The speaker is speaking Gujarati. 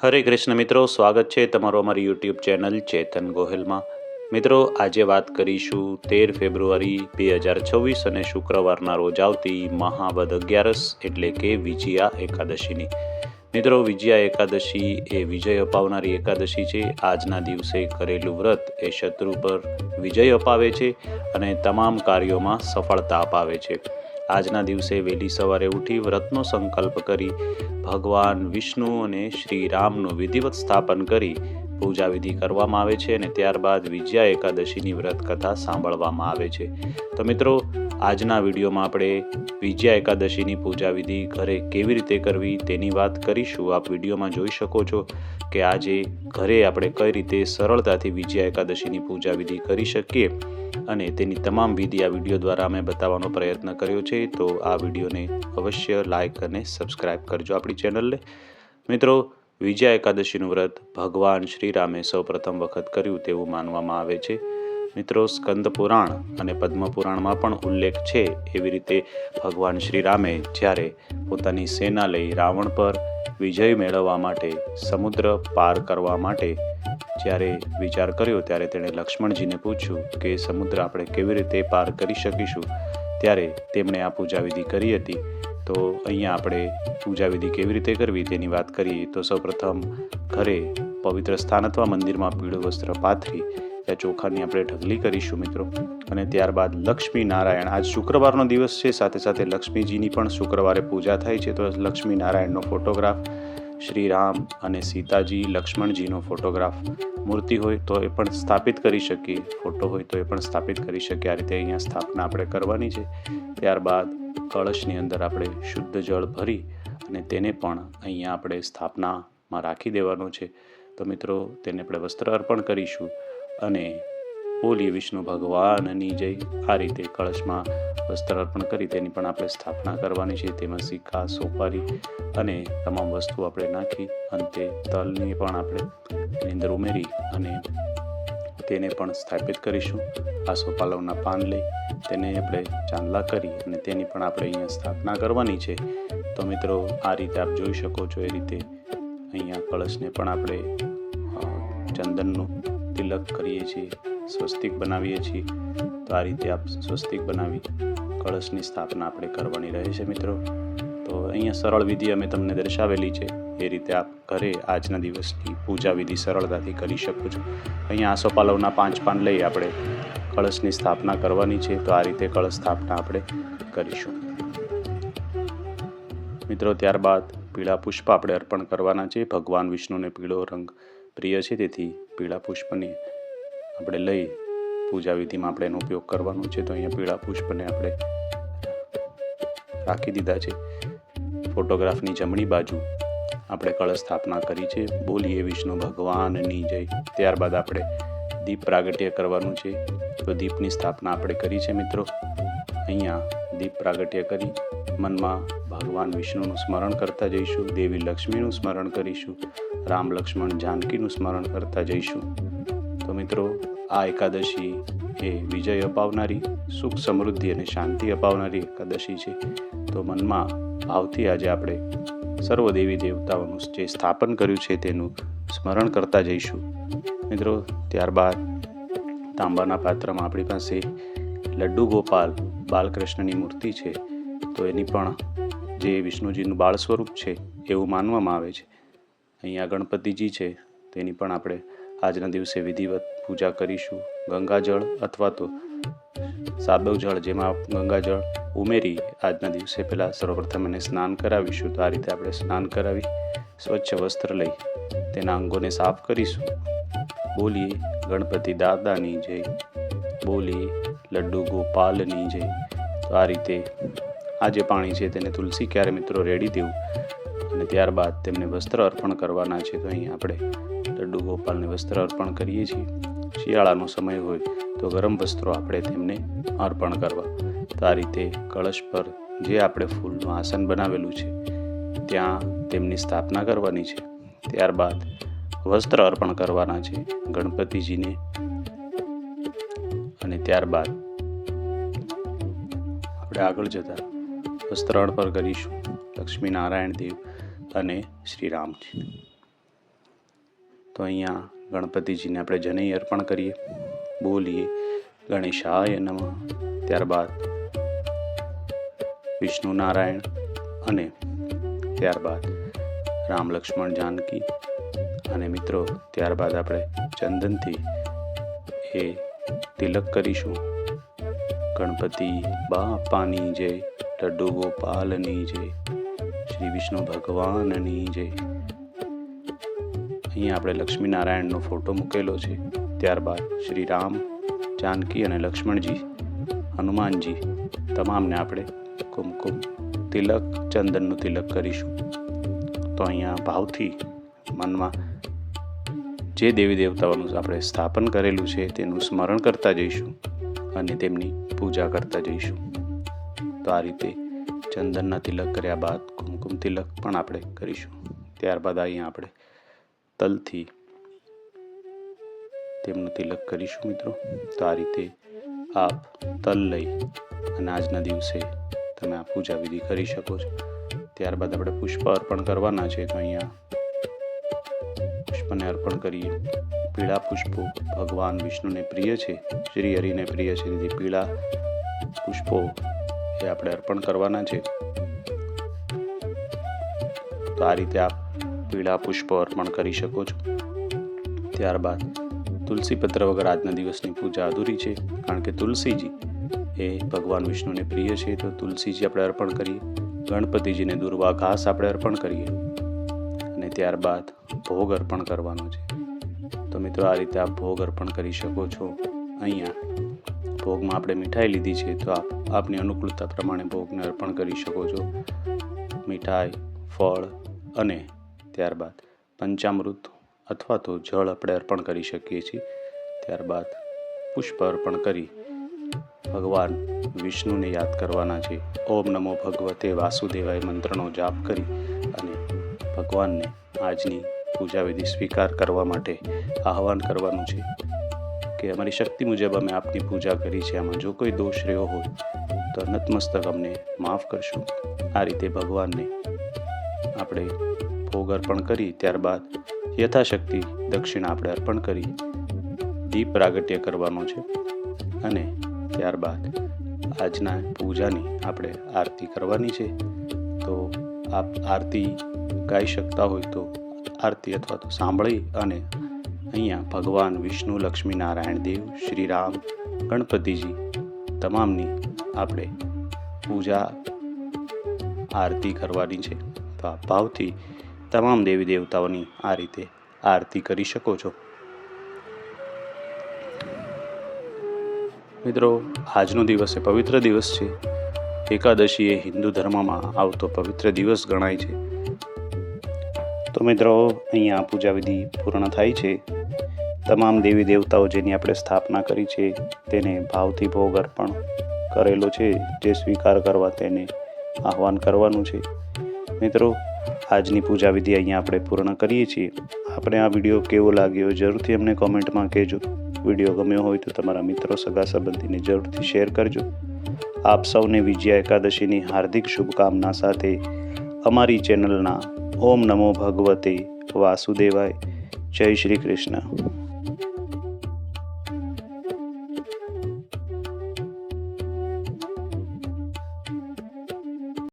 હરે કૃષ્ણ મિત્રો, સ્વાગત છે તમારો અમારી યુટ્યુબ ચેનલ ચેતન ગોહિલમાં। મિત્રો, આજે વાત કરીશું 13 ફેબ્રુઆરી 2026 અને શુક્રવારના રોજ આવતી મહાવદ 11 એટલે કે વિજયા એકાદશીની। મિત્રો, વિજયા એકાદશી એ વિજય અપાવનારી એકાદશી છે। આજના દિવસે કરેલું વ્રત એ શત્રુ પર વિજય અપાવે છે અને તમામ કાર્યોમાં સફળતા અપાવે છે। આજના દિવસે વહેલી સવારે ઉઠી વ્રતનો સંકલ્પ કરી ભગવાન વિષ્ણુ અને શ્રી રામનું વિધિવત સ્થાપન કરી પૂજા વિધિ કરવામાં આવે છે અને ત્યારબાદ વિજયા એકાદશીની વ્રત કથા સાંભળવામાં આવે છે। તો મિત્રો, આજના વિડીયોમાં આપણે વિજયા એકાદશીની પૂજા વિધિ ઘરે કેવી રીતે કરવી તેની વાત કરીશું। આપ વિડીયોમાં જોઈ શકો છો કે આજે ઘરે આપણે કઈ રીતે સરળતાથી વિજયા એકાદશીની પૂજા વિધિ કરી શકીએ અને તેની તમામ વિધિ આ વિડીયો દ્વારા અમે બતાવવાનો પ્રયત્ન કર્યો છે। તો આ વિડીયોને અવશ્ય લાઇક અને સબસ્ક્રાઇબ કરજો આપણી ચેનલને। મિત્રો, વિજયા એકાદશીનું વ્રત ભગવાન શ્રી રામે સૌપ્રથમ વખત કર્યું તેવું માનવામાં આવે છે। મિત્રો, સ્કંદ પુરાણ અને પદ્મ પુરાણમાં પણ ઉલ્લેખ છે। એવી રીતે ભગવાન શ્રી રામે જ્યારે પોતાની સેના લઈ રાવણ પર વિજય મેળવવા માટે સમુદ્ર પાર કરવા માટે જ્યારે વિચાર કર્યો ત્યારે તેણે લક્ષ્મણજીને પૂછ્યું કે સમુદ્ર આપણે કેવી રીતે પાર કરી શકીશું। ત્યારે તેમણે આ પૂજા વિધિ કરી હતી। તો અહીંયા આપણે પૂજા વિધિ કેવી રીતે કરવી તેની વાત કરીએ તો સૌપ્રથમ ઘરે પવિત્ર સ્થાન અથવા મંદિરમાં પીળું વસ્ત્ર પાથરી ત્યાં ચોખાની આપણે ઢગલી કરીશું મિત્રો। અને ત્યારબાદ લક્ષ્મી નારાયણ, આજ શુક્રવારનો દિવસ છે, સાથે સાથે લક્ષ્મીજીની પણ શુક્રવારે પૂજા થાય છે। તો લક્ષ્મી નારાયણનો ફોટોગ્રાફ, શ્રી રામ અને સીતાજી લક્ષ્મણજીનો ફોટોગ્રાફ, મૂર્તિ હોય તો એ પણ સ્થાપિત કરી શકીએ, ફોટો હોય તો એ પણ સ્થાપિત કરી શકીએ। આ રીતે અહીંયા સ્થાપના આપણે કરવાની છે। ત્યારબાદ કળશની અંદર આપણે શુદ્ધ જળ ભરી અને તેને પણ અહીંયા આપણે સ્થાપનામાં રાખી દેવાનો છે। તો મિત્રો, તેને આપણે વસ્ત્ર અર્પણ કરીશું અને બોલી વિષ્ણુ ભગવાનની જય, આ રીતે કળશમાં વસ્ત્ર અર્પણ કરી તેની પણ આપણે સ્થાપના કરવાની છે। તેમાં સિક્કા, સોપારી અને તમામ વસ્તુ આપણે નાખી અંતે તલની પણ આપણે એની અંદર ઉમેરી અને તેને પણ સ્થાપિત કરીશું। આસોપાલવના પાન લઈ તેને આપણે ચાંદલા કરી અને તેની પણ આપણે અહીંયા સ્થાપના કરવાની છે। તો મિત્રો, આ રીતે આપ જોઈ શકો છો એ રીતે અહીંયા કળશને પણ આપણે ચંદનનું તિલક કરીએ છીએ, સ્વસ્તિક બનાવીએ છીએ। તો આ રીતે આપ સ્વસ્તિક બનાવી કળશની સ્થાપના આપણે કરવાની રહે છે મિત્રો। તો અહીંયા સરળ વિધિ અમે તમને દર્શાવેલી છે, એ રીતે આપ ઘરે આજના દિવસની પૂજા વિધિ સરળતાથી કરી શકો છો। અહીંયા આસોપાલવના 5 પાન લઈ આપણે કળશની સ્થાપના કરવાની છે। તો આ રીતે કળશ સ્થાપના આપણે કરીશું મિત્રો। ત્યારબાદ પીળા પુષ્પ આપણે અર્પણ કરવાના છે। ભગવાન વિષ્ણુને પીળો રંગ પ્રિય છે, તેથી પીળા પુષ્પને આપણે લઈ પૂજા વિધિમાં આપણે એનો ઉપયોગ કરવાનો છે। તો અહીંયા પીળા પુષ્પને આપણે રાખી દીધા છે। ફોટોગ્રાફની જમણી બાજુ આપણે કળશ સ્થાપના કરી છે। બોલીએ વિષ્ણુ ભગવાનની જય। ત્યારબાદ આપણે દીપ પ્રાગટ્ય કરવાનું છે। તો દીપની સ્થાપના આપણે કરી છે મિત્રો। અહીંયા દીપ પ્રાગટ્ય કરી મનમાં ભગવાન વિષ્ણુનું સ્મરણ કરતા જઈશું, દેવી લક્ષ્મીનું સ્મરણ કરીશું, રામ લક્ષ્મણ જાનકીનું સ્મરણ કરતા જઈશું। તો મિત્રો, આ એકાદશી એ વિજય અપાવનારી, સુખ સમૃદ્ધિ અને શાંતિ અપાવનારી એકાદશી છે। તો મનમાં ભાવથી આજે આપણે સર્વ દેવી દેવતાઓનું જે સ્થાપન કર્યું છે તેનું સ્મરણ કરતા જઈશું મિત્રો। ત્યારબાદ તાંબાના પાત્રમાં આપણી પાસે લડ્ડુ ગોપાલ બાલકૃષ્ણની મૂર્તિ છે। તો એની પણ જે વિષ્ણુજીનું બાળ સ્વરૂપ છે એવું માનવામાં આવે છે। અહીંયા ગણપતિજી છે, તેની પણ આપણે આજના દિવસે વિધિવત પૂજા કરીશું। ગંગાજળ અથવા તો સાદું જળ, જેમાં ગંગાજળ ઉમેરી આજના દિવસે પહેલાં સર્વપ્રથમ એને સ્નાન કરાવીશું। તો આ રીતે આપણે સ્નાન કરાવી સ્વચ્છ વસ્ત્ર લઈ તેના અંગોને સાફ કરીશું। બોલીએ ગણપતિ દાદાની જય, બોલીએ લડ્ડુ ગોપાલની જય। તો આ રીતે આ જે પાણી છે તેને તુલસી ક્યારે મિત્રો રેડી દેવું અને ત્યારબાદ તેમને વસ્ત્ર અર્પણ કરવાના છે। તો અહીં આપણે લડ્ડુ ગોપાલને વસ્ત્ર અર્પણ કરીએ છીએ। શિયાળાનો સમય હોય તો ગરમ વસ્ત્રો આપણે તેમને અર્પણ કરવા। તો આ રીતે કળશ પર જે આપણે ફૂલનું આસન બનાવેલું છે ત્યાં તેમની સ્થાપના કરવાની છે। ત્યારબાદ વસ્ત્ર અર્પણ કરવાના છે ગણપતિજીને અને ત્યારબાદ આપણે આગળ જતા વસ્ત્ર અર્પણ કરીશું લક્ષ્મી નારાયણ દેવ અને શ્રી રામજી। તો અહીંયા ગણપતિજીને આપણે જનૈ અર્પણ કરીએ, બોલીએ ગણેશાય નમઃ. ત્યારબાદ વિષ્ણુ નારાયણ અને ત્યારબાદ રામ લક્ષ્મણ જાનકી. અને મિત્રો ત્યારબાદ આપણે ચંદનથી એ તિલક કરીશું. ગણપતિ બાપાની જય, લડ્ડુ ગોપાલની જય, શ્રી વિષ્ણુ ભગવાનની જય. અહીંયા આપણે લક્ષ્મીનારાયણનો ફોટો મૂકેલો છે. ત્યારબાદ શ્રી રામ, જાનકી અને લક્ષ્મણજી, હનુમાનજી તમામને આપણે કુમકુમ તિલક, ચંદનનું તિલક કરીશું. તો અહીંયા ભાવથી મનમાં જે દેવી દેવતાઓનું આપણે સ્થાપન કરેલું છે તેનું સ્મરણ કરતા જઈશું અને તેમની પૂજા કરતા જઈશું. તો આ રીતે ચંદનના તિલક કર્યા બાદ કુમકુમ તિલક પણ આપણે કરીશું. ત્યારબાદ અહીંયા આપણે તલથી તેમનું તિલક કરીશું મિત્રો. તો આ રીતે આપ તલ લઈ અને આજના દિવસે તમે આ પૂજા વિધિ કરી શકો છો. ત્યારબાદ આપણે પુષ્પ અર્પણ કરવાના છે. તો અહીંયા પુષ્પને અર્પણ કરીએ. પીળા પુષ્પો ભગવાન વિષ્ણુને પ્રિય છે, શ્રી હરિને પ્રિય છે, તેથી પીળા પુષ્પો એ આપણે અર્પણ કરવાના છે. તો આ રીતે આપ પીળા પુષ્પો અર્પણ કરી શકો છો. ત્યારબાદ તુલસી પત્ર વગર આજના દિવસની પૂજા અધૂરી છે, કારણ કે તુલસીજી એ ભગવાન વિષ્ણુને પ્રિય છે. તો તુલસીજી આપણે અર્પણ કરીએ. ગણપતિજીને દુર્વા ઘાસ આપણે અર્પણ કરીએ અને ત્યારબાદ ભોગ અર્પણ કરવાનો છે. તો મિત્રો આ રીતે આપ ભોગ અર્પણ કરી શકો છો. અહીંયા ભોગમાં આપણે મીઠાઈ લીધી છે, તો આપ આપની અનુકૂળતા પ્રમાણે ભોગને અર્પણ કરી શકો છો. મીઠાઈ, ફળ અને ત્યારબાદ પંચામૃત અથવા તો જળ આપણે અર્પણ કરી શકીએ છીએ. ત્યારબાદ પુષ્પ અર્પણ કરી ભગવાન વિષ્ણુને યાદ કરવાના છે. ઓમ નમો ભગવતે વાસુદેવાય મંત્રનો જાપ કરી અને ભગવાનને આજની પૂજા વિધિ સ્વીકાર કરવા માટે આહવાન કરવાનું છે કે અમારી શક્તિ મુજબ અમે આપની પૂજા કરી છે. આમાં જો કોઈ દોષ રહ્યો હોય તો નતમસ્તક અમને માફ કરશો. આ રીતે ભગવાનને આપણે ભોગ અર્પણ કરી ત્યારબાદ યથાશક્તિ દક્ષિણા આપણે અર્પણ કરી દીપ પ્રાગટ્ય કરવાનો છે અને ત્યારબાદ આજના પૂજાની આપણે આરતી કરવાની છે. તો આપ આરતી ગાઈ શકતા હોય તો આરતી અથવા તો સાંભળી અને અહીંયા ભગવાન વિષ્ણુ, લક્ષ્મી નારાયણ દેવ, શ્રી રામ, ગણપતિજી તમામની આપણે પૂજા આરતી કરવાની છે. તો આ ભાવથી તમામ દેવી દેવતાઓની આ રીતે આરતી કરી શકો છો. મિત્રો આજનો દિવસ એ પવિત્ર દિવસ છે. એકાદશી એ હિન્દુ ધર્મમાં આવતો પવિત્ર દિવસ ગણાય છે. તો મિત્રો અહીંયા પૂજા વિધિ પૂર્ણ થાય છે. તમામ દેવી દેવતાઓ જેની આપણે સ્થાપના કરી છે તેને ભાવથી ભોગ અર્પણ કરેલો છે. જે સ્વીકાર કરવા તેને આહવાન કરવાનું છે. મિત્રો આજની પૂજા વિધિ અહીંયા આપણે પૂર્ણ કરીએ છીએ. આપણે આ વિડીયો કેવો લાગ્યો જરૂરથી અમને કોમેન્ટમાં કહેજો. વિડીયો ગમ્યો હોય તો તમારા મિત્રો, સગા સંબંધીને જરૂરથી શેર કરજો. આપ સૌને વિજયા એકાદશીની હાર્દિક શુભકામના સાથે અમારી ચેનલના ઓમ નમો ભગવતે વાસુદેવાય. જય શ્રી કૃષ્ણ.